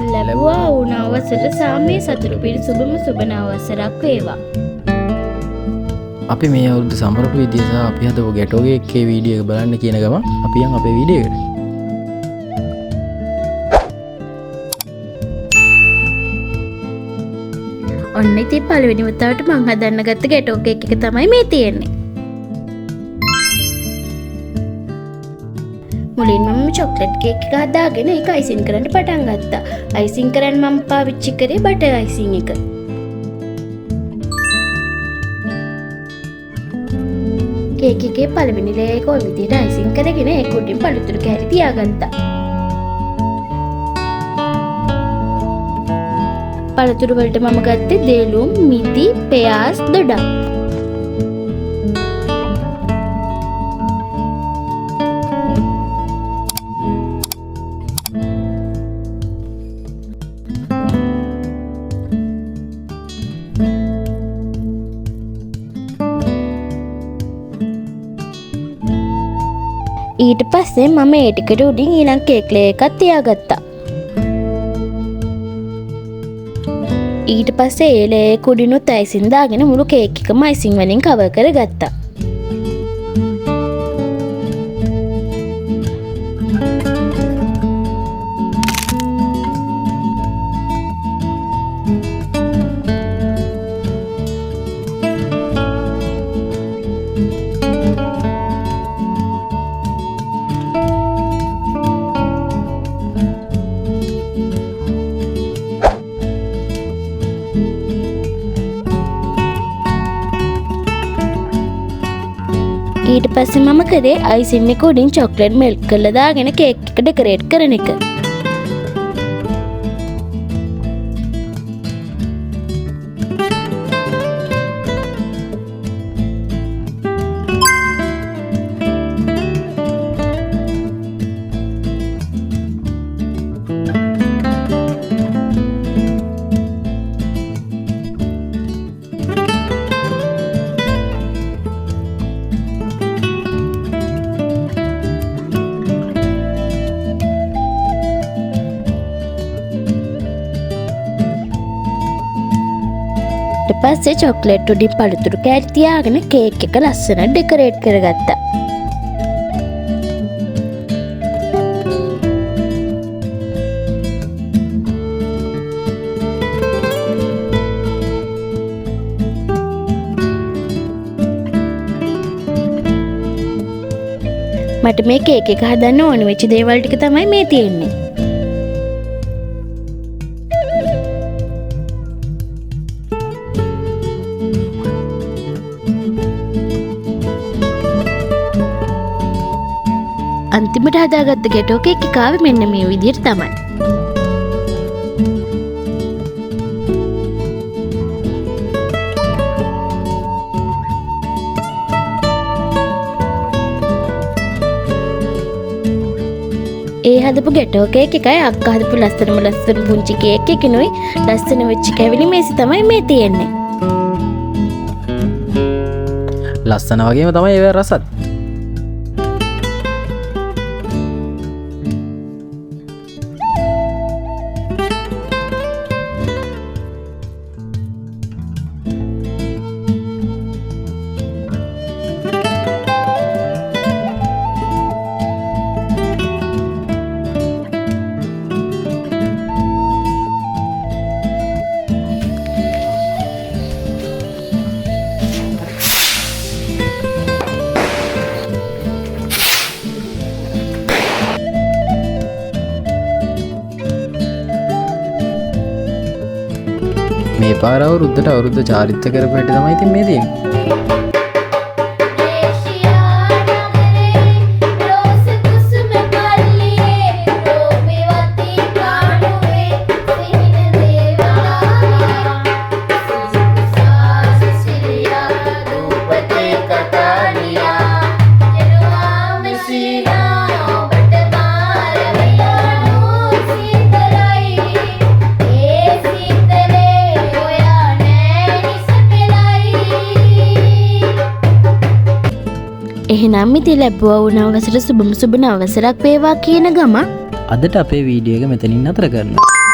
ලැබුවා වුණ අවසර සාමයේ සතුරු පිරිසුබම සුබ නවවසරක් වේවා. අපි මේ අවුරුද්ද සමරපු විදිය සහ අපි හදපු ගැටෝගේ එකේ වීඩියෝ එක බලන්න කියන ගමන් අපි යන් අපේ වීඩියෝ එකට. ඔන්න ඉතින් පළවෙනි වතාවට මං හදන්න ගත්ත ගැටෝ කේක් එක තමයි මේ තියෙන්නේ. මුලින්ම මම චොක්ලට් කේක් එක හදාගෙන ඒක අයිසින් කරන්න පටන් ගත්තා. අයිසින් කරන්න මම පාවිච්චි කරේ බටර් අයිසින් එක. කේක් එකේ පළවෙනි ලේයර් එක ඔය විදිහට අයිසින් කරගෙන ඒක උඩින් පළතුරු කෑලි තියාගත්තා. පළතුරු වලට මම ගත්තේ දේලුම්, මිදි, පෙයාස්, දොඩම්. ඊට පස්සේ මම ඒ ටිකට උඩින් ඊළඟ කේක් ලේයර් එකක් තියාගත්තා. ඊට පස්සේ ඒ ලේයර් එක උඩිනුත් අයිසින් දාගෙන මුළු කේක් එකම අයිසින් වලින් කවර් කරගත්තා. ඊට පස්සේ මම කරේ අයිසින් එක උඩින් චොක්ලට් මෙල්ට් කරලා දාගෙන කේක් එක ඩෙකොරේට් කරන එක. ඊට පස්සේ චොක්ලට් උඩින් පළතුරු කෑලි තියාගෙන කේක් එක ලස්සනට ඩෙකොරේට් කරගත්තා. මට මේ කේක් එක හදන්න ඕන වෙච්ච දේවල් ටික තමයි මේ තියෙන්නේ. අන්තිමට හදාගත්ත ගැටෝ කේක් එක ආවේ මෙන්න මේ විදිහට තමයි. ඒ හදපු ගැටෝ කේක් එකයි අක්කා හදපු ලස්සන පුංචි කේක් එකනොයි ලස්සන වෙච්ච කැවිලි මේසි තමයි මේ තියෙන්නේ. ලස්සන වගේම තමයි ඒව රසත්. මේ පාර අවුරුද්දට අවුරුද්ද චාරිත්‍ර කරපු හැටි තමයි ඉතින් මේ තියෙන්නේ. එහෙනම් ඉතින් ලැබුවා වුණ අවසර සුබම සුබ නවවසරක් වේවා කියන ගම අදට අපේ වීඩියෝ එක මෙතනින් නතර කරනවා.